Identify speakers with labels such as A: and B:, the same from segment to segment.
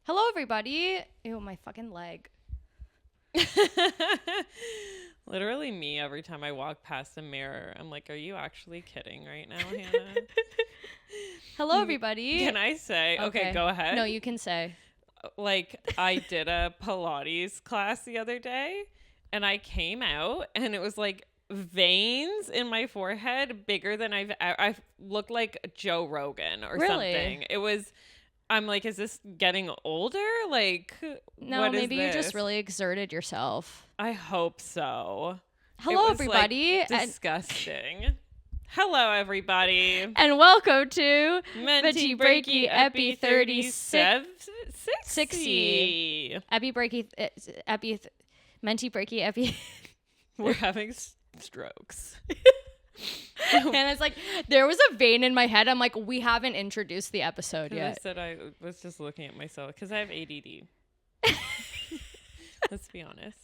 A: Hello, everybody. Ew, my fucking leg.
B: Literally me every time I walk past a mirror. I'm like, are you actually kidding right now, Hannah?
A: Hello, everybody.
B: Can I say? Okay, go ahead.
A: No, you can say.
B: Like, I did a Pilates class the other day, and I came out, and it was like veins in my forehead bigger than I looked like Joe Rogan or something. It was... I'm like, is this getting older? Like,
A: no,
B: what is
A: maybe you
B: this?
A: just really exerted yourself.
B: I hope so.
A: Hello, everybody.
B: Like, disgusting. Hello, everybody.
A: And welcome to
B: Menti Breaky Epi 60.
A: Epi Breaky Epi Menti Breaky Epi.
B: We're having strokes.
A: And it's like, there was a vein in my head. I'm like, we haven't introduced the episode yet.
B: I said I was just looking at myself because I have ADD. Let's be honest.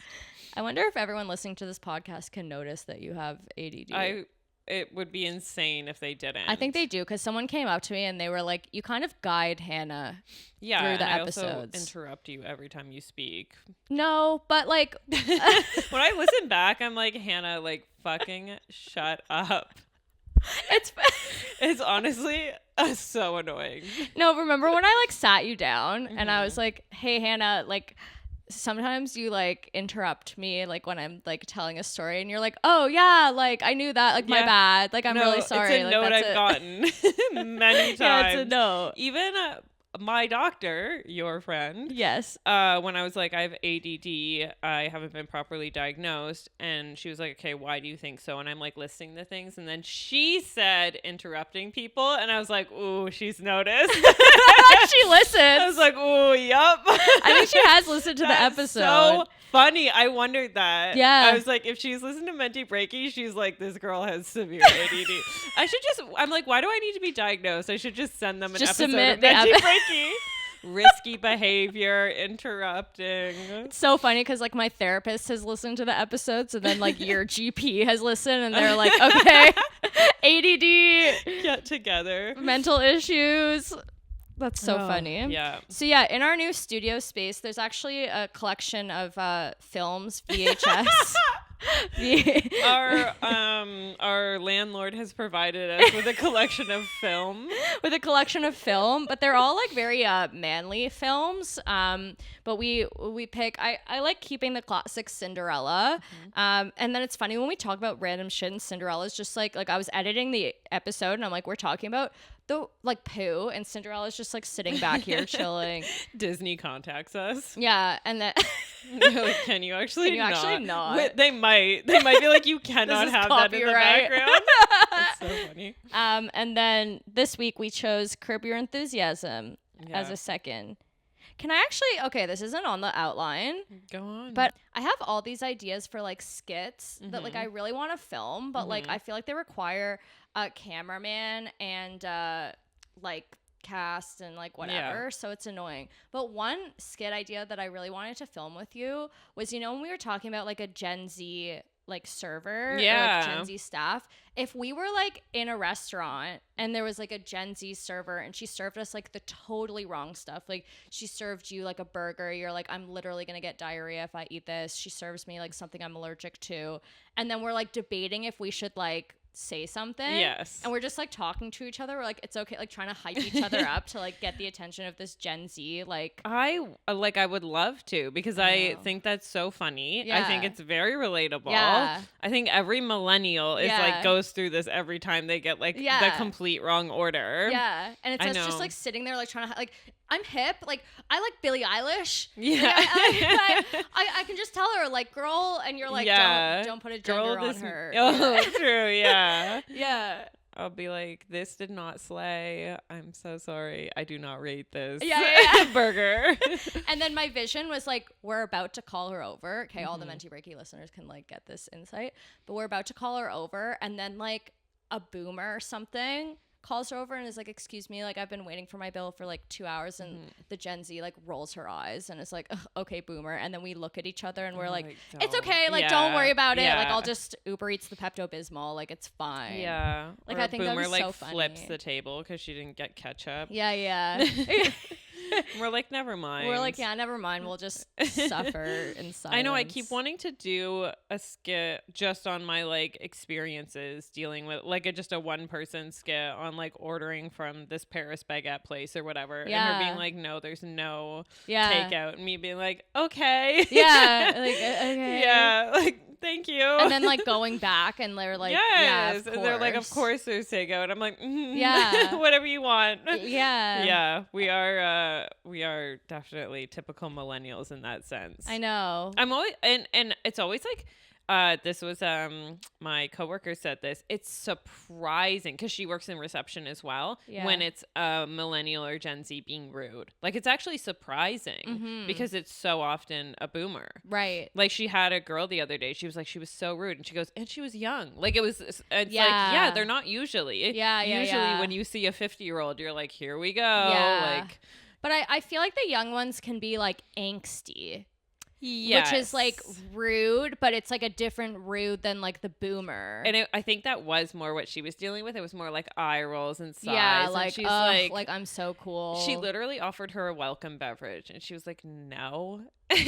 A: I wonder if everyone listening to this podcast can notice that you have ADD.
B: It would be insane if they didn't.
A: I think they do, because someone came up to me and they were like, you kind of guide Hannah through the episodes.
B: I also interrupt you every time you speak.
A: No, but like...
B: when I listen back, I'm like, Hannah, like, fucking shut up. It's honestly so annoying.
A: No, remember when I like sat you down and I was like, hey, Hannah, like... sometimes you like interrupt me like when I'm like telling a story and you're like, oh yeah, like I knew that, like my bad, like I'm really sorry.
B: It's a note I've gotten many times.
A: Yeah, it's a note.
B: Even my doctor, your friend,
A: yes,
B: when I was like, I have ADD, I haven't been properly diagnosed, and she was like, okay, why do you think so? And I'm like listing the things, and then she said interrupting people, and I was like, ooh, she's noticed.
A: She listens.
B: I was like, ooh, yup.
A: I think she has listened to the episode.
B: So funny. I wondered that.
A: Yeah.
B: I was like, if she's listened to Menti Breaky, she's like, this girl has severe ADD. I'm like, why do I need to be diagnosed? I should just send them an episode of Menti Breaky. Risky behavior, interrupting.
A: It's so funny because like my therapist has listened to the episodes, and then like your GP has listened, and they're like, okay, ADD,
B: get together,
A: mental issues. That's so funny.
B: Yeah.
A: So yeah, in our new studio space, there's actually a collection of films, VHS.
B: Our landlord has provided us with a collection of film.
A: But they're all like very manly films. But we pick. I like keeping the classic Cinderella. And then it's funny when we talk about random shit, and Cinderella's just like I was editing the episode and I'm like, we're talking about the like poo, and Cinderella's just like sitting back here chilling.
B: Disney contacts us.
A: Yeah, and then
B: they're like, can you actually
A: not?
B: Wait, they might be like, you cannot have that in the background. That's so funny.
A: And then this week we chose Curb Your Enthusiasm as a second. Can I actually, okay, this isn't on the outline.
B: Go on.
A: But I have all these ideas for like skits that like I really want to film, but like I feel like they require a cameraman and like cast and like whatever, so it's annoying. But one skit idea that I really wanted to film with you was, you know, when we were talking about like a Gen Z like server or like Gen Z staff, if we were like in a restaurant and there was like a Gen Z server and she served us like the totally wrong stuff, like she served you like a burger, you're like, I'm literally gonna get diarrhea if I eat this. She serves me like something I'm allergic to, and then we're like debating if we should like say something.
B: Yes.
A: And we're just like talking to each other. We're like, it's okay, like trying to hype each other up to like get the attention of this Gen Z. Like
B: I would love to, because I think that's so funny. Yeah. I think it's very relatable. Yeah. I think every millennial is like goes through this every time they get like the complete wrong order.
A: Yeah. And it's just like sitting there like trying to like, I'm hip. Like, I like Billie Eilish.
B: Yeah.
A: Like, I can just tell her, like, girl, and you're like, don't put a gender on her.
B: Oh, true, yeah.
A: Yeah.
B: I'll be like, this did not slay. I'm so sorry. I do not rate this burger.
A: And then my vision was like, we're about to call her over. Okay, all the Menti Breaky listeners can like get this insight. But we're about to call her over, and then like a boomer or something calls her over and is like, excuse me, like I've been waiting for my bill for like 2 hours, and the Gen Z like rolls her eyes and is like, okay, boomer. And then we look at each other and we're like, it's okay, like don't worry about it, like I'll just Uber Eats the Pepto-Bismol, like it's fine.
B: Yeah.
A: Like
B: or
A: I think
B: boomer
A: that was
B: like
A: so funny.
B: flips the table because she didn't get ketchup.
A: Yeah.
B: We're like, never mind.
A: We're like, yeah, never mind. We'll just suffer in silence.
B: I know. I keep wanting to do a skit just on my like experiences dealing with like just a one person skit on like ordering from this Paris baguette place or whatever.
A: Yeah.
B: And her being like, no, there's no takeout. And me being like, okay.
A: Yeah. Like, okay.
B: Yeah. Like, thank you.
A: And then like going back and they're like, yes.
B: And they're like, of course there's takeout. I'm like,
A: yeah,
B: whatever you want.
A: Yeah.
B: Yeah. We are definitely typical millennials in that sense.
A: I know.
B: I'm always, and it's always like, this was my coworker said this. It's surprising because she works in reception as well. Yeah. When it's a millennial or Gen Z being rude, like it's actually surprising because it's so often a boomer. Right. Like she had a girl the other day. She was like, she was so rude, and she goes, and she was young. Like it was. It's like, yeah, they're not usually. Yeah. Usually when you see a 50-year-old, you're like, here we go. Yeah. Like,
A: but I feel like the young ones can be like angsty. Yes. Which is like rude, but it's like a different rude than like the boomer.
B: And I think that was more what she was dealing with. It was more like eye rolls and sighs.
A: Yeah, like she's like I'm so cool.
B: She literally offered her a welcome beverage, and she was like, no. Yeah,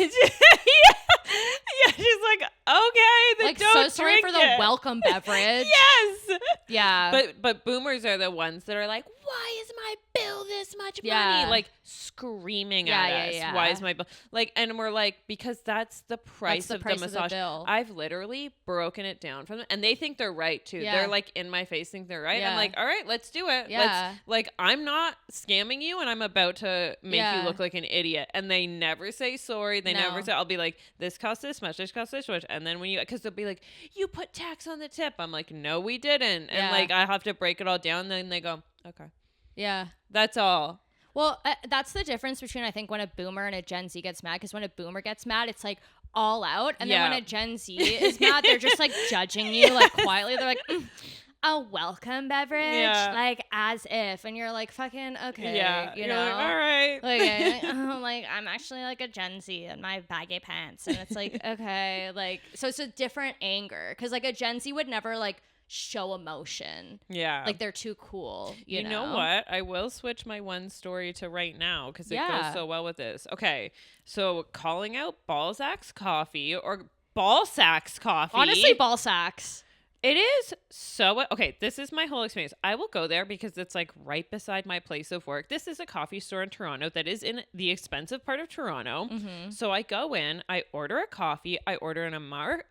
B: she's like, okay, then
A: like
B: don't
A: so sorry for the welcome beverage.
B: Yes.
A: Yeah.
B: But boomers are the ones that are like, why is my bill this much money? Like screaming at us. Yeah. Why is my bill like? And we're like, because that's the price of the massage. I've literally broken it down for them, and they think they're right too. Yeah. They're like in my face, think they're right. Yeah. I'm like, all right, let's do it. Yeah. Like I'm not scamming you, and I'm about to make you look like an idiot. And they never say sorry. They never say. I'll be like, this costs this much. This costs this much. And then when because they'll be like, you put tax on the tip. I'm like, no, we didn't. And like I have to break it all down. Then they go, okay. Yeah. That's all.
A: Well, that's the difference between, I think, when a boomer and a Gen Z gets mad. Because when a boomer gets mad, it's like all out. And then when a Gen Z is mad, they're just like judging you like quietly. They're like, a welcome beverage? Like as if. And you're like, fucking, okay. Yeah. You know?
B: Like, all right.
A: Like, I'm actually like a Gen Z in my baggy pants. And it's like, okay. Like, so it's a different anger. Because like a Gen Z would never like show emotion. Yeah. Like they're too cool. You know
B: what? I will switch my one story to right now because it goes so well with this. Okay. So calling out Balzac's coffee or Balzac's coffee.
A: Honestly, Balzac's.
B: It is so okay. This is my whole experience. I will go there because it's like right beside my place of work. This is a coffee store in Toronto that is in the expensive part of Toronto. Mm-hmm. So I go in, I order a coffee. I order an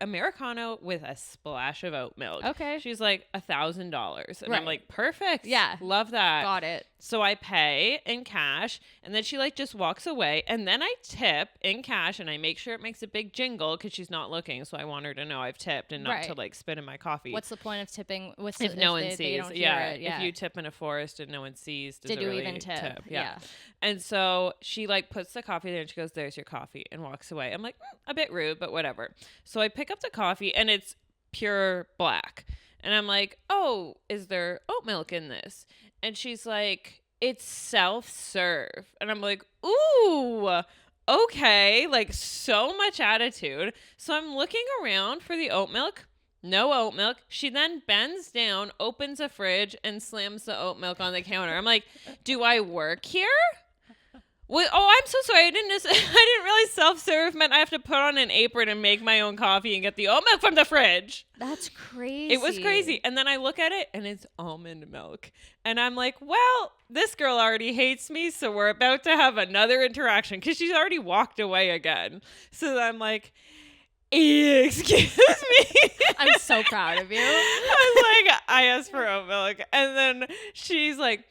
B: Americano with a splash of oat milk. Okay. She's like $1,000. And I'm like, perfect. Yeah. Love that.
A: Got it.
B: So I pay in cash, and then she like just walks away, and then I tip in cash, and I make sure it makes a big jingle because she's not looking. So I want her to know I've tipped and not to like spit in my coffee.
A: What's the point of tipping?
B: If no one sees, if you tip in a forest and no one sees, does
A: did
B: it
A: you
B: really
A: even tip?
B: Yeah. And so she like puts the coffee there and she goes, "There's your coffee," and walks away. I'm like, a bit rude, but whatever. So I pick up the coffee and it's pure black, and I'm like, "Oh, is there oat milk in this?" And she's like, "It's self-serve," and I'm like, "Ooh." Okay, like so much attitude. So I'm looking around for the oat milk. No oat milk. She then bends down, opens a fridge, and slams the oat milk on the counter. I'm like, do I work here? What? Oh, I'm so sorry. I didn't realize self-serve meant I have to put on an apron and make my own coffee and get the oat milk from the fridge.
A: That's crazy.
B: It was crazy. And then I look at it, and it's almond milk. And I'm like, well, this girl already hates me, so we're about to have another interaction because she's already walked away again. So I'm like, excuse me.
A: I'm so proud of you.
B: I was like, I asked for oat milk, and then she's like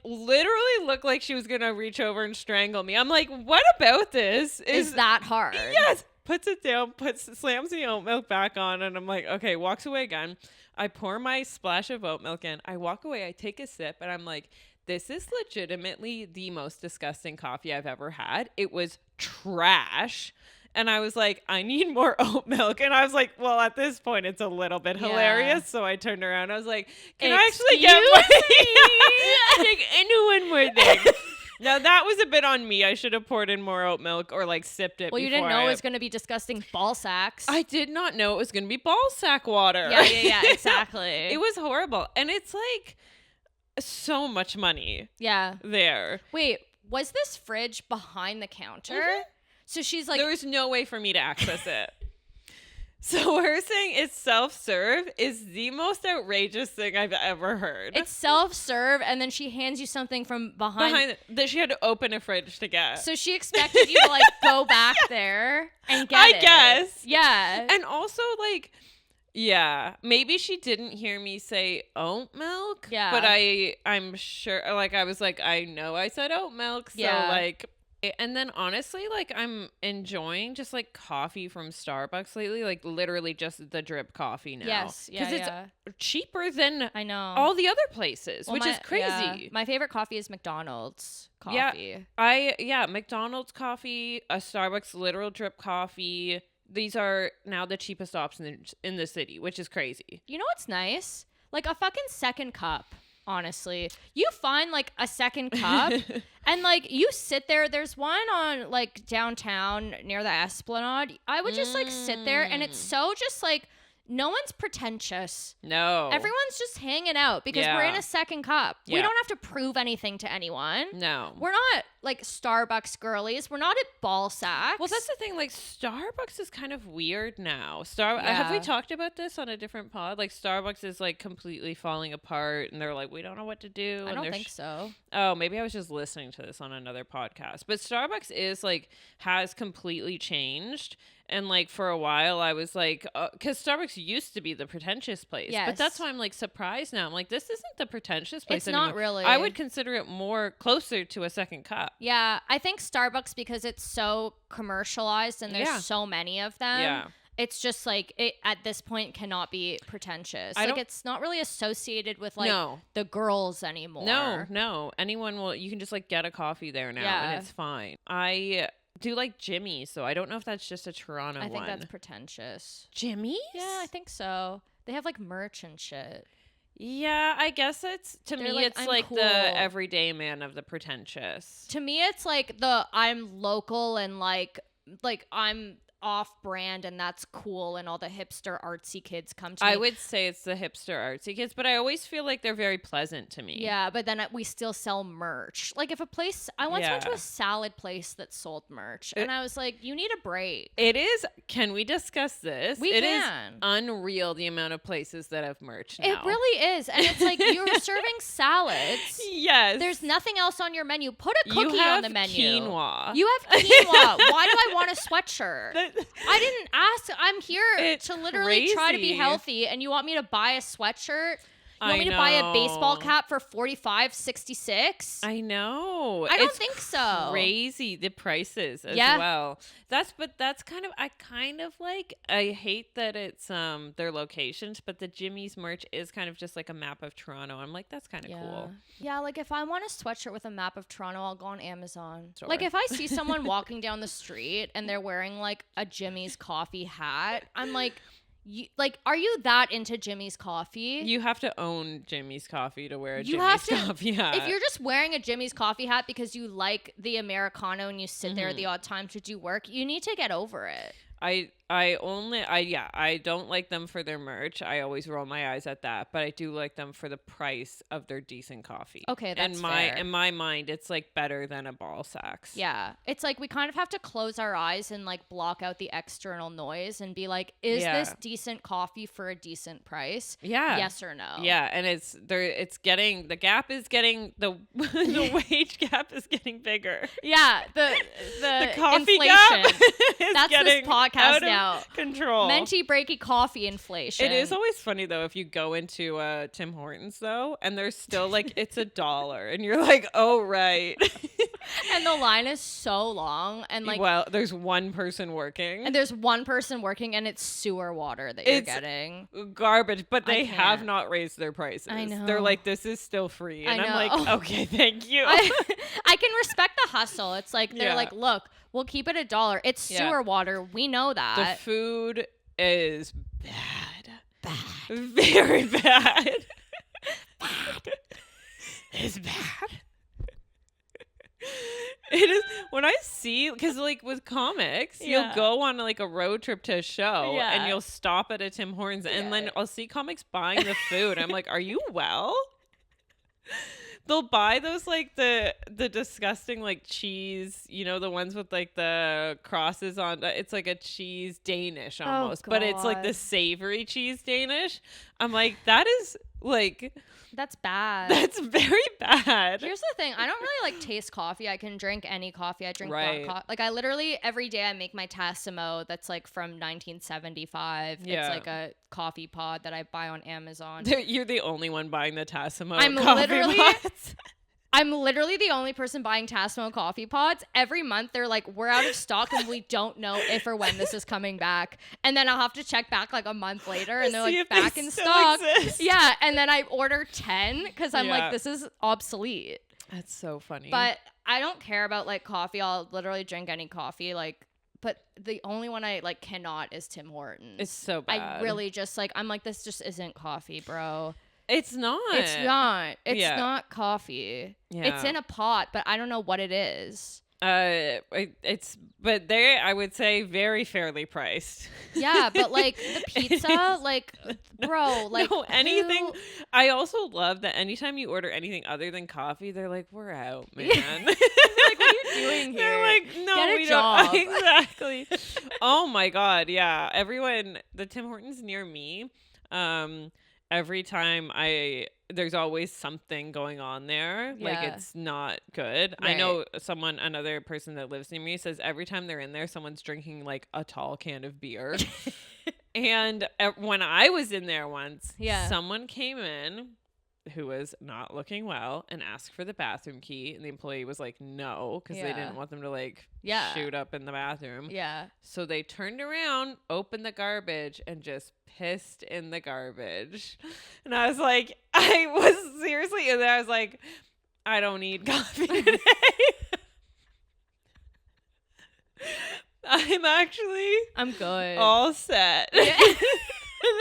B: literally looked like she was gonna reach over and strangle me. I'm like, what about this
A: is that hard?
B: Yes. Puts it down, slams the oat milk back on, and I'm like, okay, walks away again. I pour my splash of oat milk in. I walk away, I take a sip, and I'm like, this is legitimately the most disgusting coffee I've ever had. It was trash. And I was like, I need more oat milk. And I was like, well, at this point, it's a little bit hilarious. So I turned around. I was like, can I actually get more? Like, one more thing. Now, that was a bit on me. I should have poured in more oat milk or like sipped it.
A: Well, you didn't know it was going to be disgusting Balzac's.
B: I did not know it was going to be Balzac water.
A: Yeah, exactly.
B: It was horrible. And it's like so much money. Yeah. There.
A: Wait. was this fridge behind the counter? So she's like,
B: there was no way for me to access it. So her saying it's self-serve is the most outrageous thing I've ever heard.
A: It's self-serve, and then she hands you something from behind
B: that she had to open a fridge to get.
A: So she expected you to like go back there and get it. I guess. Yeah.
B: And also like, yeah, maybe she didn't hear me say oat milk. Yeah. But I'm sure, like, I was like, I know I said oat milk. So like, and then honestly, like, I'm enjoying just like coffee from Starbucks lately, like literally just the drip coffee now.
A: Yes, yeah,
B: because it's cheaper than
A: I know
B: all the other places, which is crazy.
A: Yeah. My favorite coffee is McDonald's coffee.
B: McDonald's coffee, a Starbucks literal drip coffee. These are now the cheapest options in the city, which is crazy.
A: You know what's nice? Like a fucking second cup. Honestly, you find like a second cup and like you sit there. There's one on like downtown near the Esplanade. I would just like sit there, and it's so just like no one's pretentious.
B: No.
A: Everyone's just hanging out because we're in a second cup. We don't have to prove anything to anyone.
B: No.
A: We're not like Starbucks girlies. We're not at ball sacks.
B: Well, that's the thing. Like Starbucks is kind of weird now. Have we talked about this on a different pod? Like Starbucks is like completely falling apart, and they're like, we don't know what to do.
A: I don't think so.
B: Oh, maybe I was just listening to this on another podcast. But Starbucks is like has completely changed. And like for a while I was like, because Starbucks used to be the pretentious place. Yes. But that's why I'm like surprised now. I'm like, this isn't the pretentious place anymore.
A: It's not really.
B: I would consider it more closer to a second cup.
A: Yeah. I think Starbucks, because it's so commercialized and there's so many of them. Yeah. It's just like it at this point cannot be pretentious. Like it's not really associated with like the girls anymore.
B: No. Anyone will, you can just like get a coffee there now and it's fine. I do like Jimmy's, so I don't know if that's just a Toronto one.
A: I think that's pretentious.
B: Jimmy's?
A: Yeah, I think so. They have like merch and shit.
B: Yeah, I guess it's like cool. The everyday man of the pretentious.
A: To me, it's like the I'm local and like I'm off-brand and that's cool, and all the hipster artsy kids come to me.
B: I would say it's the hipster artsy kids, but I always feel like they're very pleasant to me.
A: Yeah, but then we still sell merch. Like if a place, I once went to a salad place that sold merch, and I was like, you need a break.
B: It is, can we discuss this?
A: It can.
B: Is unreal the amount of places that have merch now.
A: It really is. And it's like, you're serving salads.
B: Yes.
A: There's nothing else on your menu. Put a cookie on the menu.
B: Quinoa.
A: You have quinoa. Why do I want a sweatshirt? I didn't ask. I'm here to literally try to be healthy, and you want me to buy a sweatshirt? You want me to buy a baseball cap for $45.66?
B: I know.
A: I don't think so.
B: Crazy the prices as well. That's kind of, I hate that it's their locations, but the Jimmy's merch is kind of just like a map of Toronto. I'm like, that's kind of cool.
A: Yeah, like if I want a sweatshirt with a map of Toronto, I'll go on Amazon. Sure. Like if I see someone walking down the street and they're wearing like a Jimmy's coffee hat, I'm like, are you that into Jimmy's coffee?
B: You have to own Jimmy's coffee to wear a Jimmy's coffee hat.
A: If you're just wearing a Jimmy's coffee hat because you like the Americano and you sit there at the odd time to do work, you need to get over it. I don't like them for their merch. I always roll my eyes at that, but I do like them for the price of their decent coffee. Okay, that's fair.
B: In my mind, it's like better than a ball sacks.
A: Yeah, it's like we kind of have to close our eyes and like block out the external noise and be like, is this decent coffee for a decent price? Yeah. Yes or no?
B: Yeah, and the gap is getting the wage gap is getting bigger.
A: Yeah, the
B: coffee
A: inflation.
B: Gap is
A: that's
B: getting
A: this podcast
B: out
A: now.
B: Of control.
A: Menti breaky coffee inflation.
B: It is always funny though if you go into Tim Hortons though, and there's still like it's $1, and you're like, oh right.
A: And the line is so long, and like,
B: well, there's one person working,
A: and it's sewer water that you're getting.
B: Garbage, but they have not raised their prices.
A: I know.
B: They're like, this is still free, and I'm like, okay, thank you.
A: I can respect the hustle. It's like they're like, look, we'll keep it $1. It's sewer water. We know that.
B: The food is bad. Very bad. It's bad. It is when I see, because like with comics, you'll go on like a road trip to a show and you'll stop at a Tim Hortons and then I'll see comics buying the food. I'm like, are you well? they'll buy those like the disgusting like cheese, you know, the ones with like the crosses on. It's like a cheese Danish almost, but it's like the savory cheese Danish. I'm like, that is like.
A: That's bad.
B: That's very bad.
A: Here's the thing. I don't really like taste coffee. I can drink any coffee. I drink black coffee. Like I literally every day I make my Tassimo that's like from 1975. Yeah. It's like a coffee pod that I buy on Amazon.
B: You're the only one buying the Tassimo
A: I'm literally the only person buying Tassimo coffee pods. Every month they're like, we're out of stock and we don't know if or when this is coming back. And then I'll have to check back like a month later and they're like back in stock. Exist. Yeah. And then I order 10 because I'm like, this is obsolete.
B: That's so funny.
A: But I don't care about like coffee. I'll literally drink any coffee. Like, but the only one I like cannot is Tim Hortons.
B: It's so bad.
A: I really just like, I'm like, this just isn't coffee, bro.
B: It's not.
A: It's not coffee. Yeah. It's in a pot, but I don't know what it is.
B: But they, I would say, very fairly priced.
A: Yeah, but like the pizza, like, bro, like
B: no, anything. I also love that anytime you order anything other than coffee, they're like, "We're out, man."
A: Like, what are you doing here?
B: They're like, "No, we don't." Exactly. Oh my god, yeah. Everyone, the Tim Hortons near me, every time there's always something going on there. Yeah. Like it's not good. Right. I know another person that lives near me says every time they're in there, someone's drinking like a tall can of beer. And when I was in there once, someone came in who was not looking well and asked for the bathroom key. And the employee was like, no, because they didn't want them to like shoot up in the bathroom. Yeah. So they turned around, opened the garbage and just pissed in the garbage. And I was like, I was seriously in there. I was like, I don't need coffee today. I'm
A: good.
B: All set.
A: Yeah.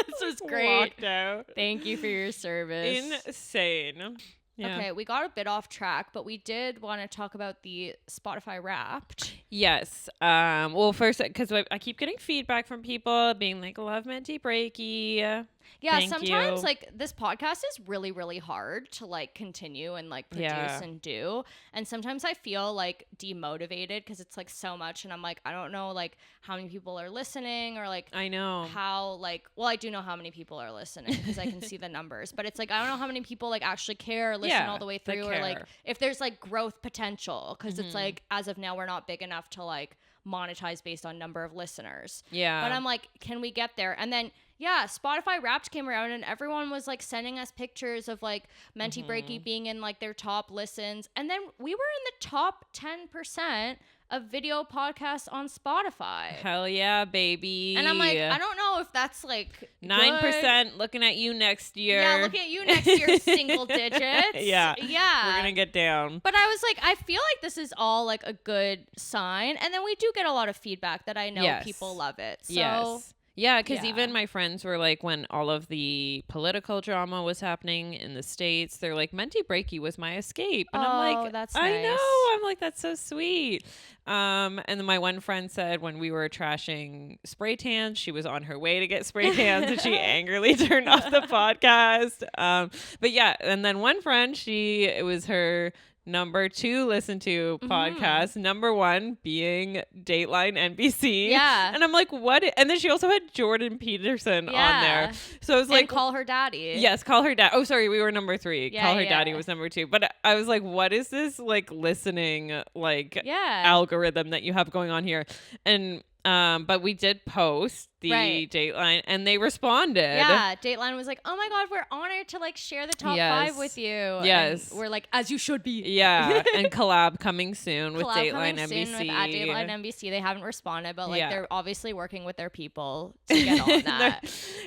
A: This was great.
B: Walked out.
A: Thank you for your service.
B: Insane. Yeah.
A: Okay, we got a bit off track, but we did want to talk about the Spotify Wrapped.
B: Yes. Well, first, because I keep getting feedback from people being like, love Menti Breaky.
A: Yeah, sometimes like this podcast is really, really hard to like continue and like produce and do. And sometimes I feel like demotivated because it's like so much. And I'm like, I don't know like how many people are listening or like
B: I know
A: how like, well, I do know how many people are listening because I can see the numbers. But it's like, I don't know how many people like actually care or listen all the way through or like if there's like growth potential because it's like as of now, we're not big enough to like monetize based on number of listeners. Yeah. But I'm like, can we get there? And then Spotify Wrapped came around and everyone was like sending us pictures of like Menti Breaky being in like their top listens. And then we were in the top 10% of video podcasts on Spotify.
B: Hell yeah, baby.
A: And I'm like, I don't know if that's like
B: 9% looking at you next year.
A: Yeah, looking at you next year, single digits.
B: Yeah. We're going to get down.
A: But I was like, I feel like this is all like a good sign. And then we do get a lot of feedback that I know people love it. So
B: yeah, because even my friends were like, when all of the political drama was happening in the States, they're like, Menti Breaky was my escape. And I'm like,
A: that's
B: I
A: nice.
B: know. I'm like, that's so sweet. And then my one friend said when we were trashing spray tans, she was on her way to get spray tans and she angrily turned off the podcast. But yeah, and then one friend, it was her number 2 listen to podcast, number 1 being Dateline NBC. Yeah. And I'm like, what? And then she also had Jordan Peterson on there. So I was like,
A: Call Her Daddy.
B: Yes, Call Her Dad. Oh, sorry, we were number 3. Call Her Daddy was number 2. But I was like, what is this like listening like algorithm that you have going on here? And but we did post the Dateline and they responded.
A: Yeah, Dateline was like, oh my God, we're honored to like share the top 5 with you. Yes. And we're like, as you should be.
B: Yeah. And collab coming soon with Dateline NBC.
A: Soon with Dateline NBC. They haven't responded, but like they're obviously working with their people to get on that.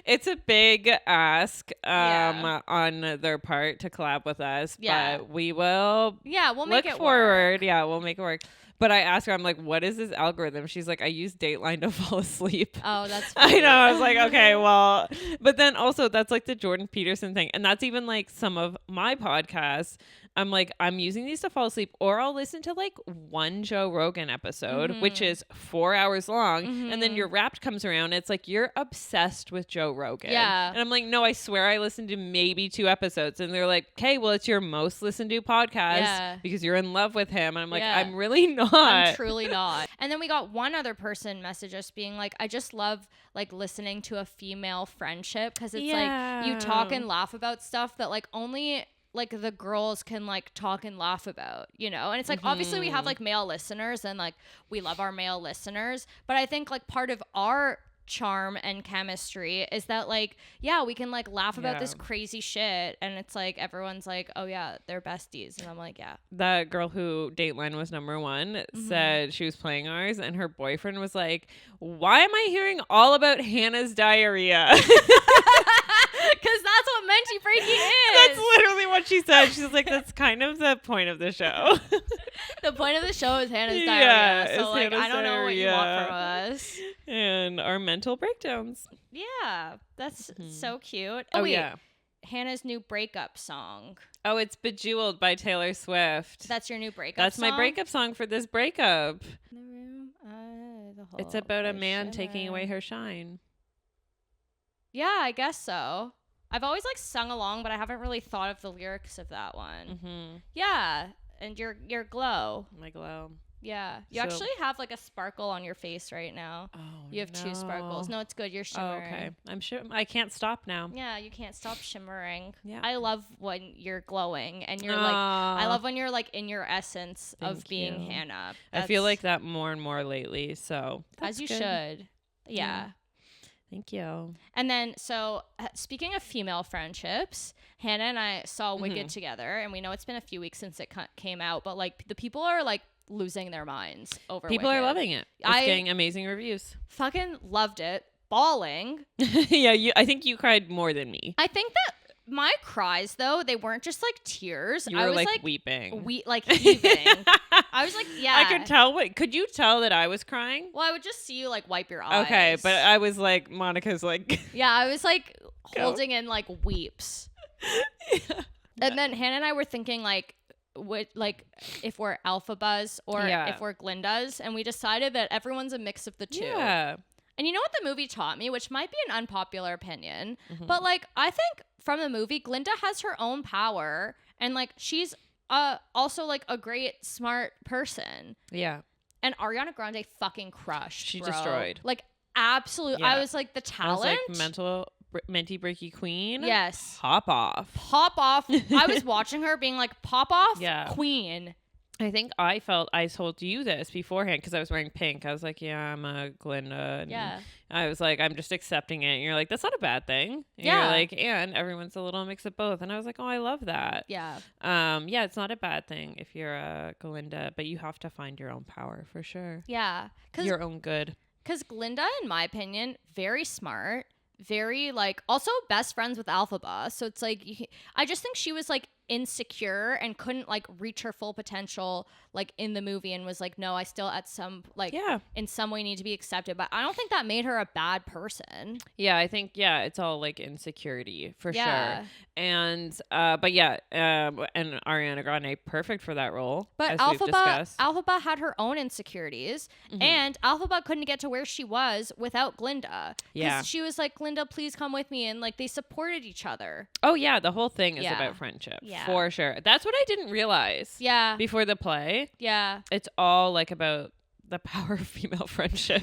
B: It's a big ask on their part to collab with us. Yeah. But we will
A: we'll make it
B: forward.
A: Work.
B: Yeah, we'll make it work. But I asked her, I'm like, what is this algorithm? She's like, I use Dateline to fall asleep.
A: Oh, that's funny.
B: I know. I was like, okay, well. But then also that's like the Jordan Peterson thing. And that's even like some of my podcasts. I'm like, I'm using these to fall asleep, or I'll listen to like one Joe Rogan episode, which is 4 hours long. And then your Wrapped comes around. It's like, you're obsessed with Joe Rogan.
A: Yeah.
B: And I'm like, no, I swear I listened to maybe 2 episodes. And they're like, okay, well, it's your most listened to podcast because you're in love with him. And I'm like, I'm really not.
A: I'm truly not. And then we got one other person message us being like, I just love like listening to a female friendship because it's like you talk and laugh about stuff that like only like the girls can like talk and laugh about, you know? And it's like, obviously we have like male listeners and like we love our male listeners, but I think like part of our charm and chemistry is that like, yeah, we can like laugh about this crazy shit and it's like everyone's like, oh yeah, they're besties. And I'm like, yeah.
B: That girl who Dateline was #1 said she was playing ours and her boyfriend was like, why am I hearing all about Hannah's diarrhea?
A: Because that's what Menti Breaky is.
B: That's literally what she said. She's like, that's kind of the point of the show.
A: The point of the show is Hannah's diarrhea. So like, I don't know what you want from us.
B: And our mental breakdowns.
A: Yeah, that's so cute.
B: Oh,
A: wait,
B: yeah.
A: Hannah's new breakup song.
B: Oh, it's Bejeweled by Taylor Swift.
A: That's your new breakup
B: That's
A: song?
B: my breakup song for this breakup.
A: The room,
B: It's about a man taking away her shine.
A: Yeah, I guess so. I've always like sung along, but I haven't really thought of the lyrics of that one. Yeah, and your glow.
B: My glow.
A: Yeah, you actually have like a sparkle on your face right now.
B: Oh,
A: you have 2 sparkles. No, it's good. You're shimmering.
B: Oh, okay. I can't stop now.
A: Yeah, you can't stop shimmering.
B: Yeah.
A: I love when you're glowing and you're like, I love when you're like in your essence of being Hannah.
B: I feel like that more and more lately. So
A: as you should. Yeah.
B: Thank you.
A: And then, so speaking of female friendships, Hannah and I saw Wicked together, and we know it's been a few weeks since it came out, but like the people are like losing their minds over
B: People
A: Wicked.
B: are loving it. It's getting amazing reviews.
A: Fucking loved it. Bawling.
B: Yeah, I think you cried more than me.
A: I think that my cries, though, they weren't just like tears.
B: You were
A: I was
B: like weeping.
A: Like heaving. I was like, yeah.
B: I could tell. Could you tell that I was crying?
A: Well, I would just see you like wipe your eyes.
B: Okay, but I was like, Monica's like.
A: Yeah, I was like holding in like weeps.
B: Yeah.
A: And then Hannah and I were thinking like, if we're Alpha Buzz or if we're Glinda's, and we decided that everyone's a mix of the two.
B: Yeah.
A: And you know what the movie taught me, which might be an unpopular opinion, but like I think from the movie, Glinda has her own power, and like she's also like a great smart person.
B: Yeah.
A: And Ariana Grande fucking crushed.
B: She
A: bro.
B: destroyed.
A: Like absolutely.
B: Yeah.
A: I was like the talent.
B: I was like Menti Breaky Queen.
A: Yes.
B: Pop off.
A: Pop off. I was watching her being like, pop off, queen.
B: I think I told you this beforehand because I was wearing pink. I was like, yeah, I'm a Glinda. And I was like, I'm just accepting it. And you're like, that's not a bad thing. And you're like, and everyone's a little mix of both. And I was like, oh, I love that.
A: Yeah.
B: Yeah, it's not a bad thing if you're a Glinda, but you have to find your own power for sure.
A: Yeah.
B: Your own good.
A: Because Glinda, in my opinion, very smart, very like also best friends with Alphaba. So it's like, I just think she was like insecure and couldn't like reach her full potential like in the movie, and was like, no, I still at some like in some way need to be accepted. But I don't think that made her a bad person.
B: Yeah, I think it's all like insecurity for sure. And and Ariana Grande perfect for that role.
A: But Alphaba had her own insecurities, and Alphaba couldn't get to where she was without Glinda.
B: Yeah,
A: she was like, Glinda, please come with me, and like they supported each other.
B: Oh yeah, the whole thing is about friendship.
A: Yeah.
B: For sure. That's what I didn't realize.
A: Yeah.
B: Before the play.
A: Yeah.
B: It's all like about the power of female friendship.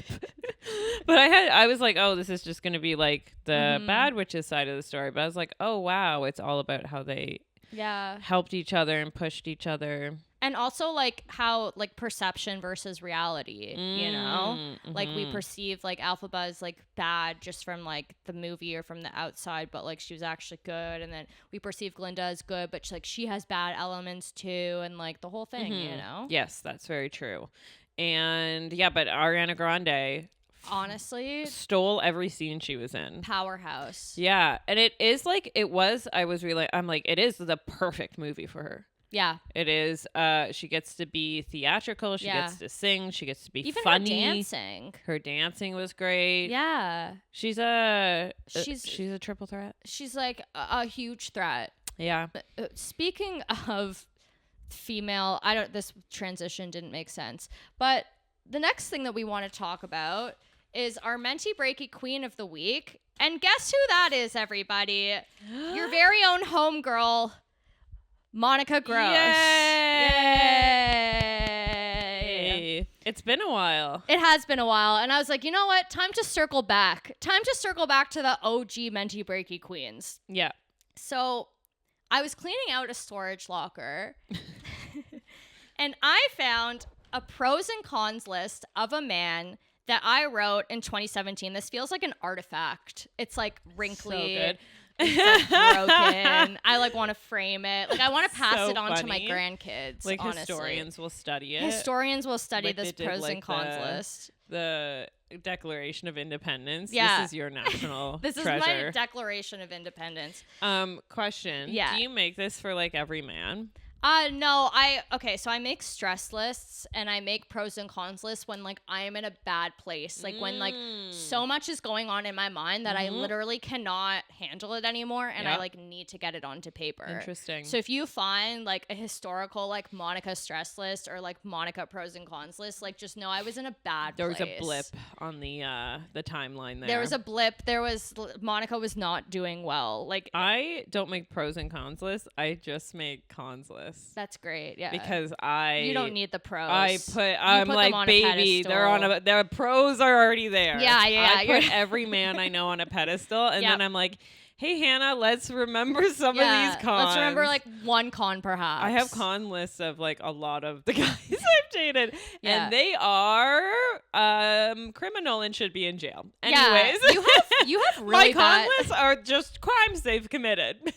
B: But I was like, oh, this is just going to be like the bad witches side of the story. But I was like, oh, wow. It's all about how they helped each other and pushed each other. And
A: also like how like perception versus reality, you know, like we perceive like Alphaba as like bad just from like the movie or from the outside, but like she was actually good. And then we perceive Glinda as good, but she has bad elements too. And like the whole thing, you know? Yes, that's very true. And but Ariana Grande honestly stole every scene she was in. Powerhouse. Yeah. And it is like, it is the perfect movie for her. Yeah. It is. She gets to be theatrical. She gets to sing. She gets to be funny. Her dancing was great. Yeah. She's a triple threat. She's like a huge threat. Yeah. Speaking of female. This transition didn't make sense. But the next thing that we want to talk about is our Menti Breaky Queen of the Week. And guess who that is, everybody? Your very own homegirl, Monica Gross.
B: Yay! It's been a while.
A: It has been a while. And I was like, you know what? Time to circle back. Time to circle back to the OG Menti Breaky Queens.
B: Yeah.
A: So I was cleaning out a storage locker and I found a pros and cons list of a man that I wrote in 2017. This feels like an artifact. It's like wrinkly.
B: So good.
A: It's like broken. I like want to frame it. Like I want to pass it on to my grandkids.
B: Like
A: honestly.
B: historians will study it.
A: Historians will study
B: like
A: this pros and cons list.
B: The Declaration of Independence.
A: Yeah.
B: This is your national
A: This
B: treasure.
A: is my Declaration of Independence.
B: Question.
A: Yeah.
B: Do you make this for like every man?
A: No, so I make stress lists and I make pros and cons lists when like I am in a bad place. Like when like so much is going on in my mind that I literally cannot handle it anymore and I like need to get it onto paper.
B: Interesting.
A: So if you find like a historical like Monica stress list or like Monica pros and cons list, like just know I was in a bad
B: There
A: place.
B: was a blip on the timeline there.
A: There was a blip. Monica was not doing well. Like
B: I don't make pros and cons lists. I just make cons lists.
A: That's great. Yeah.
B: Because
A: you don't need the pros.
B: I'm like, baby, the pros are already there.
A: Yeah.
B: I put every man I know on a pedestal and then I'm like, hey Hannah, let's remember some of these cons.
A: Let's remember like one con perhaps.
B: I have con lists of like a lot of the guys I've dated.
A: Yeah.
B: And they are criminal and should be in jail. Anyways.
A: Yeah. You have really
B: my con lists are just crimes they've committed.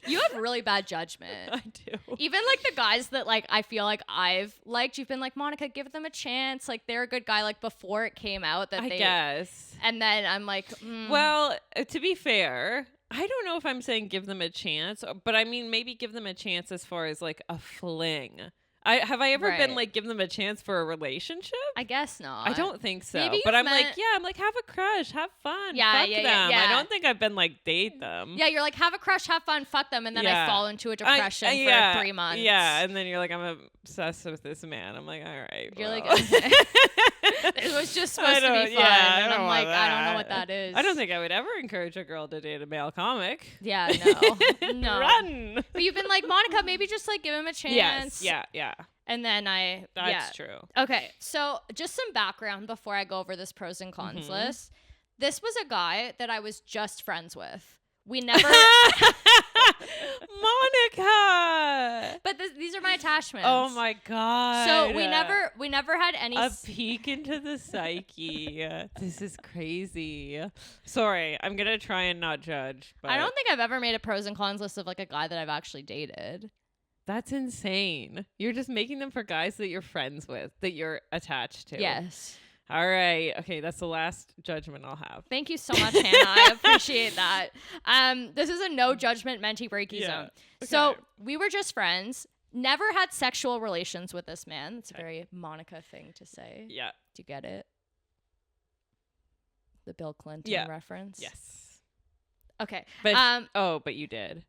A: You have really bad judgment.
B: I do.
A: Even like the guys that like I feel like I've liked, you've been like, Monica, give them a chance. Like they're a good guy. Like before it came out that
B: I guess.
A: And then I'm like,
B: well, to be fair, I don't know if I'm saying give them a chance, but I mean maybe give them a chance as far as like a fling. Have I ever been like give them a chance for a relationship?
A: I guess not.
B: I don't think so.
A: Maybe
B: but I'm like have a crush, have fun, fuck them. I don't think I've been like date them.
A: Yeah, you're like have a crush, have fun, fuck them, and then I fall into a depression for 3 months.
B: Yeah, and then you're like I'm obsessed with this man. I'm like, all right.
A: You're like, okay. It was just supposed to be fun. And I'm like, I don't know what that is.
B: I don't think I would ever encourage a girl to date a male comic.
A: Yeah, no.
B: Run.
A: But you've been like, Monica, maybe just like give him a chance.
B: Yes, yeah.
A: And then
B: That's true.
A: Okay, so just some background before I go over this pros and cons list. This was a guy that I was just friends with. We never...
B: Monica!
A: But these are my attachments.
B: Oh my God.
A: So we never had any...
B: A peek into the psyche. This is crazy. Sorry, I'm going to try and not judge. But
A: I don't think I've ever made a pros and cons list of like a guy that I've actually dated.
B: That's insane. You're just making them for guys that you're friends with, that you're attached to.
A: Yes.
B: All right. Okay, that's the last judgment I'll have.
A: Thank you so much, Hannah. I appreciate that. This is a no judgment Menti Breaky zone. Okay. So we were just friends. Never had sexual relations with this man. That's a very Monica thing to say.
B: Yeah.
A: Do you get it? The Bill Clinton reference?
B: Yes.
A: Okay.
B: But, but you did.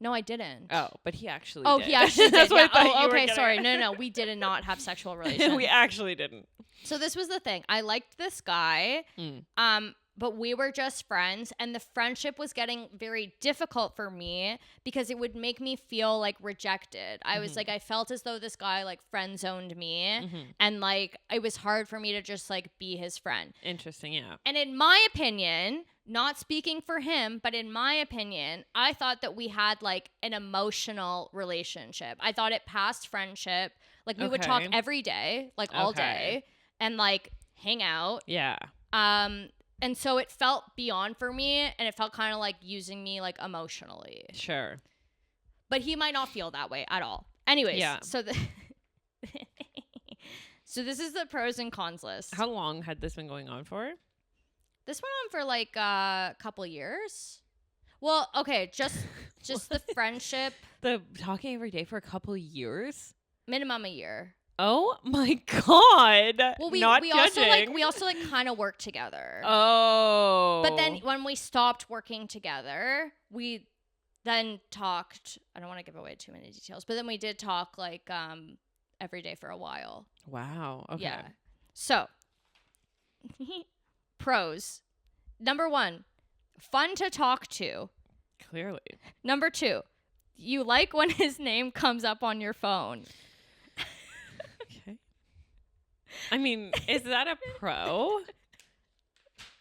A: No, I didn't.
B: Oh, but he actually
A: did.
B: He
A: actually did.
B: That's what I thought you were
A: okay,
B: getting
A: sorry.
B: at.
A: No, we did not have sexual relations.
B: We actually didn't.
A: So this was the thing. I liked this guy, but we were just friends, and the friendship was getting very difficult for me because it would make me feel like rejected. I was like, I felt as though this guy like friend zoned me, and like it was hard for me to just like be his friend.
B: Interesting, yeah.
A: And in my opinion, not speaking for him, but in my opinion, I thought that we had like an emotional relationship. I thought it passed friendship. Like we would talk every day, like all day, and like hang out.
B: Yeah.
A: And so it felt beyond for me, and it felt kind of like using me like emotionally.
B: Sure.
A: But he might not feel that way at all. Anyways, so so this is the pros and cons list.
B: How long had this been going on for?
A: This went on for like a couple years. Well, okay, just the friendship.
B: The talking every day for a couple years?
A: Minimum a year.
B: Oh my God.
A: Well, we
B: judging.
A: also kind of worked together.
B: Oh.
A: But then when we stopped working together, we then talked. I don't want to give away too many details, but then we did talk like every day for a while.
B: Wow. Okay.
A: Yeah. So, pros. Number 1, fun to talk to.
B: Clearly.
A: Number 2, you like when his name comes up on your phone.
B: Okay. I mean, is that a pro?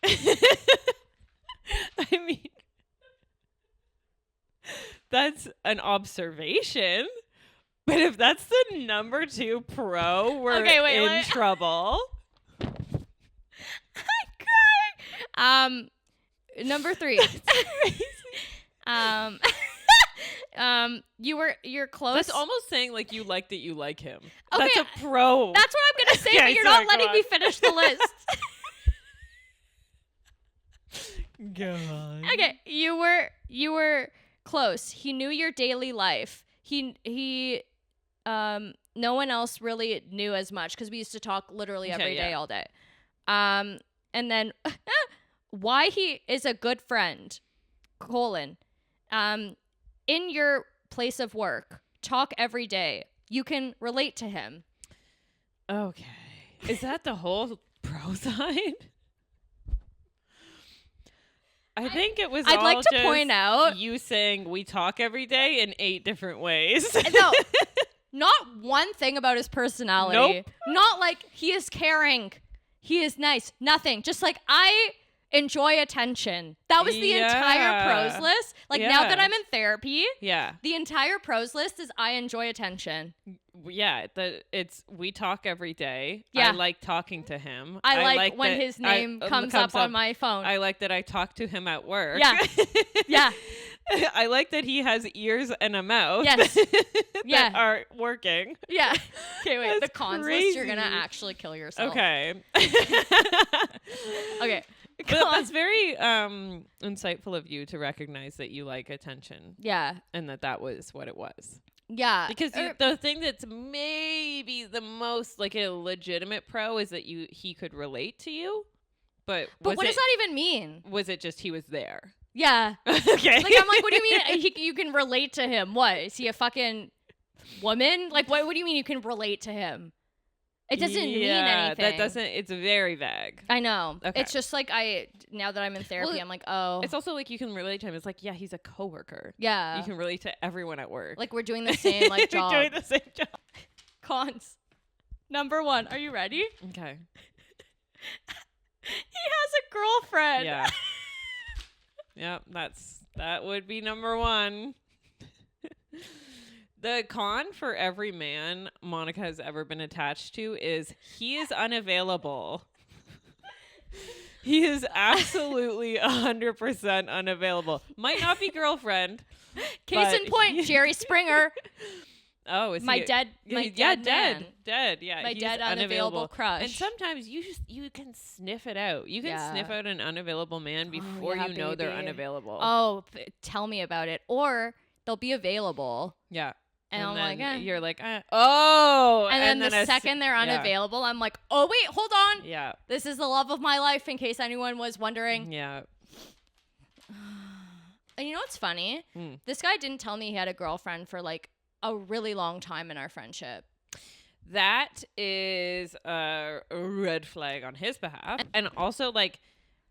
B: I mean, that's an observation. But if that's the number 2 pro, we're in trouble.
A: I'm crying. Number 3. You're close.
B: That's almost saying like you like that you like him.
A: Okay,
B: that's a pro.
A: That's what I'm gonna say,
B: Okay,
A: but you're
B: sorry,
A: not letting me finish the list.
B: Go on.
A: Okay, you were close. He knew your daily life. He no one else really knew as much because we used to talk literally every day, all day. And then why he is a good friend, in your place of work, talk every day. You can relate to him.
B: Okay. Is that the whole pro side? I think it was.
A: I'd like to point out
B: you saying we talk every day in 8 different ways.
A: No, not one thing about his personality.
B: Nope.
A: Not like he is caring, he is nice. Nothing. Just like I enjoy attention. That was the entire pros list. Like now that I'm in therapy, the entire pros list is I enjoy attention.
B: Yeah, we talk every day. Yeah. I like talking to him.
A: I like when his name comes up on my phone.
B: I like that I talk to him at work.
A: Yeah. Yeah.
B: I like that he has ears and a mouth.
A: Yes.
B: that are working.
A: Yeah. Okay, wait.
B: That's
A: the cons
B: crazy.
A: list, you're going to actually kill yourself.
B: Okay.
A: Okay.
B: But that's very insightful of you to recognize that you like attention.
A: Yeah.
B: And that was what it was.
A: Yeah.
B: Because the thing that's maybe the most like a legitimate pro is that he could relate to you. But
A: what does that even mean?
B: Was it just he was there?
A: Yeah.
B: Okay.
A: Like I'm like, what do you mean you can relate to him? What? Is he a fucking woman? Like what do you mean you can relate to him? It doesn't mean anything.
B: It's very vague.
A: I know.
B: Okay.
A: It's just like now that I'm in therapy, I'm like, oh.
B: It's also like you can relate to him. It's like, yeah, he's a coworker.
A: Yeah.
B: You can relate to everyone at work.
A: Like we're doing the same job.
B: We're doing the same job.
A: Cons. Number 1. Are you ready?
B: Okay.
A: He has a girlfriend.
B: Yeah. Yep, that would be number 1. The con for every man Monica has ever been attached to is he is unavailable. He is absolutely 100% unavailable. Might not be girlfriend.
A: Case in point, Jerry Springer.
B: Oh, is
A: my
B: he
A: dead man.
B: Dead. Yeah,
A: my dead unavailable crush.
B: And sometimes you can sniff it out. You can sniff out an unavailable man before you know they're unavailable.
A: Oh, tell me about it. Or they'll be available.
B: Yeah.
A: And I'm like,
B: you're like, oh.
A: And then the second they're unavailable, I'm like, oh, wait, hold on.
B: Yeah.
A: This is the love of my life, in case anyone was wondering.
B: Yeah.
A: And you know what's funny? This guy didn't tell me he had a girlfriend for like a really long time in our friendship.
B: That is a red flag on his behalf. And also, like,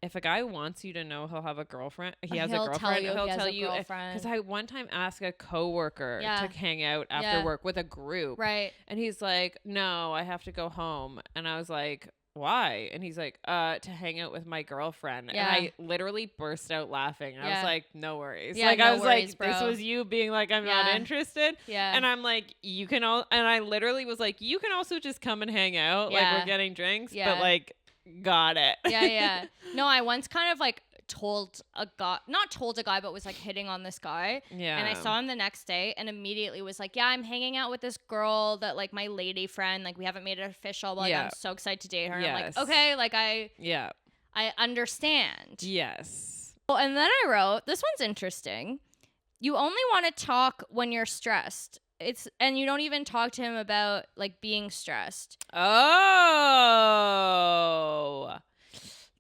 B: if a guy wants you to know he'll have a girlfriend, he'll tell you. Because I one time asked a coworker to hang out after work with a group.
A: Right.
B: And he's like, no, I have to go home. And I was like, why? And he's like, to hang out with my girlfriend.
A: Yeah.
B: And I literally burst out laughing. And I was like, no worries.
A: Yeah,
B: like,
A: no
B: I was
A: worries,
B: like,
A: bro.
B: this was you being like, I'm not interested.
A: Yeah.
B: And I'm like, you can all, and I literally was like, you can also just come and hang out.
A: Yeah.
B: Like, we're getting drinks.
A: Yeah.
B: But like, got it.
A: Yeah. No, I once kind of like not told a guy, but was like hitting on this guy.
B: Yeah.
A: And I saw him the next day and immediately was like, yeah, I'm hanging out with this girl that like my lady friend, like we haven't made it official, but like I'm so excited to date her. And I'm like, okay, like I understand.
B: Yes.
A: Well, and then I wrote, this one's interesting. You only want to talk when you're stressed. And you don't even talk to him about like being stressed.
B: Oh,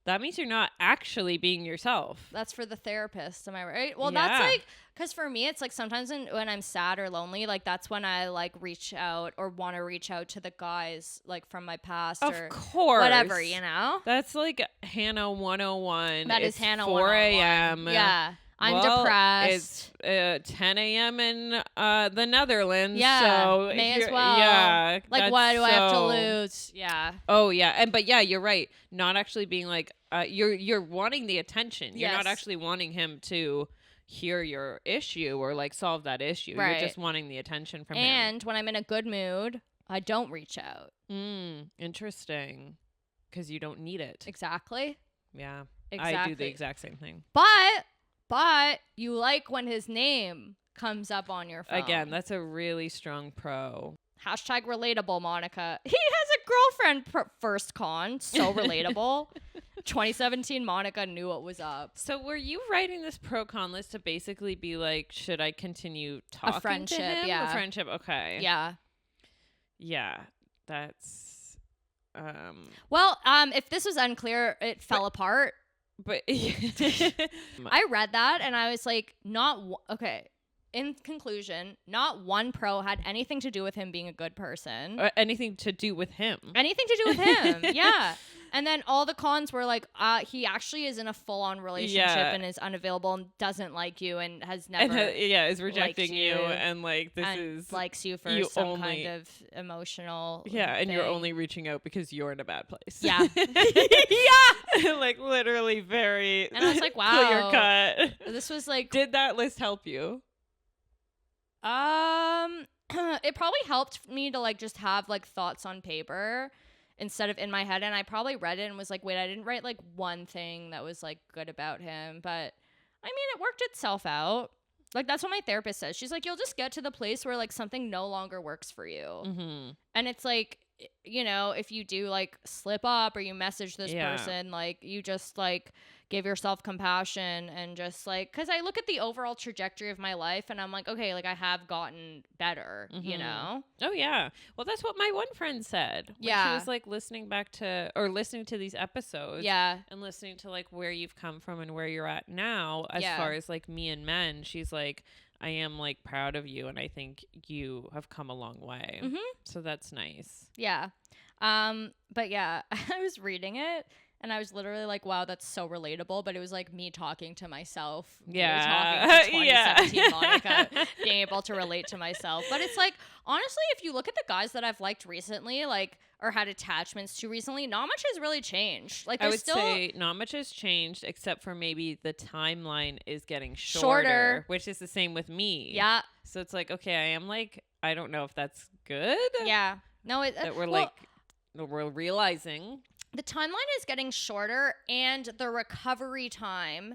B: that means you're not actually being yourself.
A: That's for the therapist. Am I right? Well, that's like, because for me, it's like sometimes when I'm sad or lonely, like that's when I like reach out or want to reach out to the guys like from my past
B: of
A: or
B: course.
A: whatever, you know?
B: That's like Hannah 101.
A: That is Hannah
B: 4
A: 101.
B: a.m.
A: Yeah. I'm depressed.
B: It's 10 a.m. in the Netherlands.
A: Yeah.
B: So
A: may as well.
B: Yeah.
A: Like, what do I have to lose? Yeah.
B: Oh, yeah. But yeah, you're right. Not actually being like, you're wanting the attention. You're not actually wanting him to hear your issue or like solve that issue. Right. You're just wanting the attention from him.
A: And when I'm in a good mood, I don't reach out.
B: Interesting. Because you don't need it.
A: Exactly.
B: Yeah.
A: Exactly.
B: I do the exact same thing.
A: But you like when his name comes up on your phone.
B: Again, that's a really strong pro.
A: Hashtag relatable, Monica. He has a girlfriend first con. So relatable. 2017 Monica knew what was up.
B: So were you writing this pro con list to basically be like, should I continue talking
A: a friendship,
B: to him?
A: Yeah.
B: A friendship, okay.
A: Yeah.
B: Yeah, that's...
A: Well, if this was unclear, it fell apart.
B: But
A: I read that and I was like, okay. In conclusion, not one pro had anything to do with him being a good person.
B: Anything to do with him.
A: Anything to do with him. Yeah. And then all the cons were like, he actually is in a full-on relationship and is unavailable and doesn't like you and has never
B: is rejecting you and like
A: likes you for some kind of emotional
B: and you're only reaching out because you're in a bad place.
A: Yeah.
B: Yeah. Like literally very
A: and I was like, wow.
B: Clear cut.
A: This was like,
B: did that list help you?
A: It probably helped me to like just have like thoughts on paper instead of in my head, and I probably read it and was like, wait, I didn't write like one thing that was like good about him, but I mean it worked itself out. Like that's what my therapist says. She's like, you'll just get to the place where like something no longer works for you. And it's like, you know, if you do like slip up or you message this person, like you just like give yourself compassion and just like, because I look at the overall trajectory of my life and I'm like, okay, like I have gotten better, you know?
B: Oh yeah. Well, that's what my one friend said. When she was like listening to these episodes. Yeah. And listening to like where you've come from and where you're at now, as far as like me and men, she's like, I am like proud of you and I think you have come a long way. So that's nice.
A: Yeah. But yeah, I was reading it and I was literally like, wow, that's so relatable. But it was like me talking to myself.
B: Yeah.
A: Talking to 2017 Monica, being able to relate to myself. But it's like, honestly, if you look at the guys that I've liked recently, like, or had attachments to recently, not much has really changed. Like,
B: I would say not much has changed except for maybe the timeline is getting shorter, which is the same with me.
A: Yeah.
B: So it's like, okay, I am like, I don't know if that's good.
A: Yeah. No,
B: that we're realizing.
A: The timeline is getting shorter and the recovery time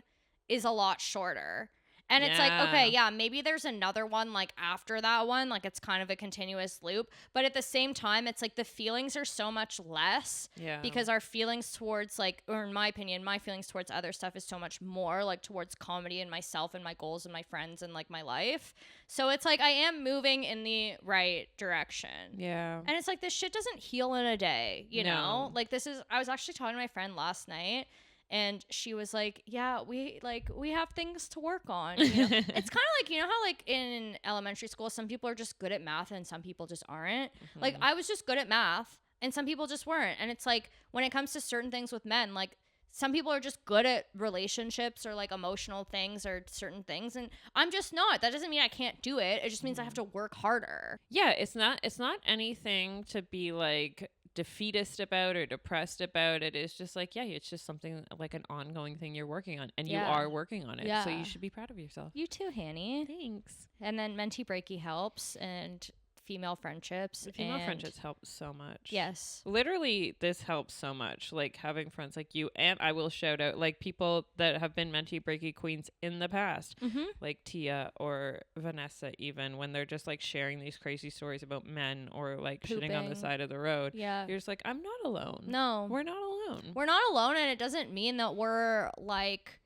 A: is a lot shorter. And it's like, okay, yeah, maybe there's another one like after that one, like it's kind of a continuous loop. But at the same time, it's like the feelings are so much less because our feelings towards like, or in my opinion, my feelings towards other stuff is so much more like towards comedy and myself and my goals and my friends and like my life. So it's like I am moving in the right direction. Yeah. And it's like this shit doesn't heal in a day, you know? Like I was actually talking to my friend last night. And she was like, yeah, we have things to work on. You know? It's kind of like, you know how like in elementary school, some people are just good at math and some people just aren't. Like I was just good at math and some people just weren't. And it's like when it comes to certain things with men, like some people are just good at relationships or like emotional things or certain things. And I'm just not. That doesn't mean I can't do it. It just means I have to work harder.
B: Yeah, it's not anything to be like defeatist about or depressed about. It is just like, yeah, it's just something like an ongoing thing you're working on and you are working on it. So you should be proud of yourself.
A: You too, Hanny.
B: Thanks.
A: And then mentee breaky helps and female friendships.
B: Female friendships help so much.
A: Yes.
B: Literally, this helps so much. Like having friends like you, and I will shout out like people that have been mentee breaky queens in the past, like Tia or Vanessa, even when they're just like sharing these crazy stories about men or like shitting on the side of the road. Yeah. You're just like, I'm not alone.
A: No.
B: We're not alone.
A: We're not alone, and it doesn't mean that we're like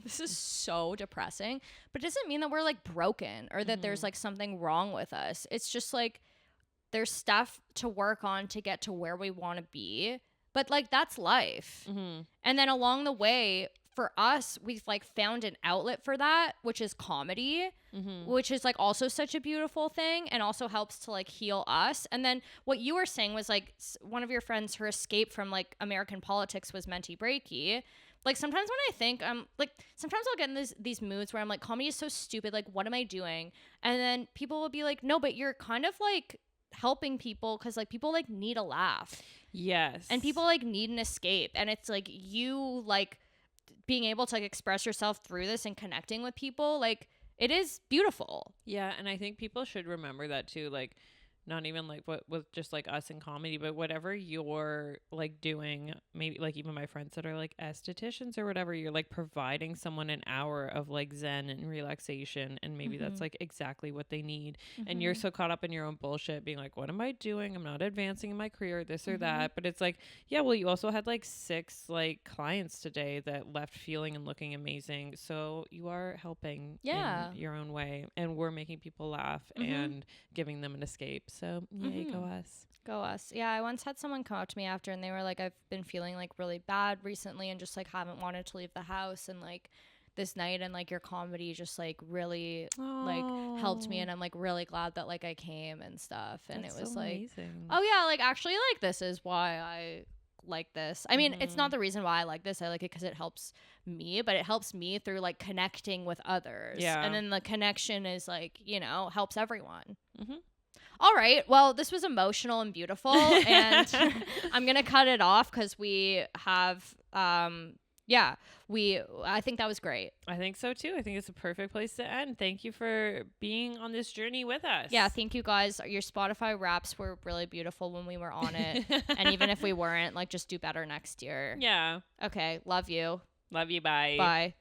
A: this is so depressing, but it doesn't mean that we're like broken or that there's like something wrong with us. It's just like there's stuff to work on to get to where we want to be, but like that's life. And then along the way, for us, we've like found an outlet for that, which is comedy, which is like also such a beautiful thing and also helps to like heal us. And then what you were saying was like one of your friends, her escape from like American politics was menti breaky. Like sometimes when I think like sometimes I'll get in these moods where I'm like, comedy is so stupid, like what am I doing? And then people will be like, no, but you're kind of like helping people because like people like need a laugh.
B: Yes.
A: And people like need an escape. And it's like you like being able to like express yourself through this and connecting with people, like it is beautiful.
B: Yeah, and I think people should remember that too, like not even like what with just like us in comedy, but whatever you're like doing, maybe like even my friends that are like estheticians or whatever, you're like providing someone an hour of like zen and relaxation, and maybe that's like exactly what they need. And you're so caught up in your own bullshit being like, what am I doing? I'm not advancing in my career, this or that. But it's like, yeah, well, you also had like 6 like clients today that left feeling and looking amazing, so you are helping in your own way, and we're making people laugh and giving them an escape. So yay, go us.
A: Go us. Yeah, I once had someone come up to me after and they were like, I've been feeling like really bad recently and just like haven't wanted to leave the house, and like this night and like your comedy just like really like helped me, and I'm like really glad that like I came and stuff. And that's it was so like amazing. Oh yeah, like actually like this is why I like this. I mean, it's not the reason why I like this. I like it because it helps me, but it helps me through like connecting with others. Yeah. And then the connection is like, you know, helps everyone. All right. Well, this was emotional and beautiful, and I'm going to cut it off because we have, I think that was great.
B: I think so too. I think it's a perfect place to end. Thank you for being on this journey with us.
A: Yeah. Thank you guys. Your Spotify raps were really beautiful when we were on it. And even if we weren't, like, just do better next year.
B: Yeah.
A: Okay. Love you.
B: Love you. Bye.
A: Bye.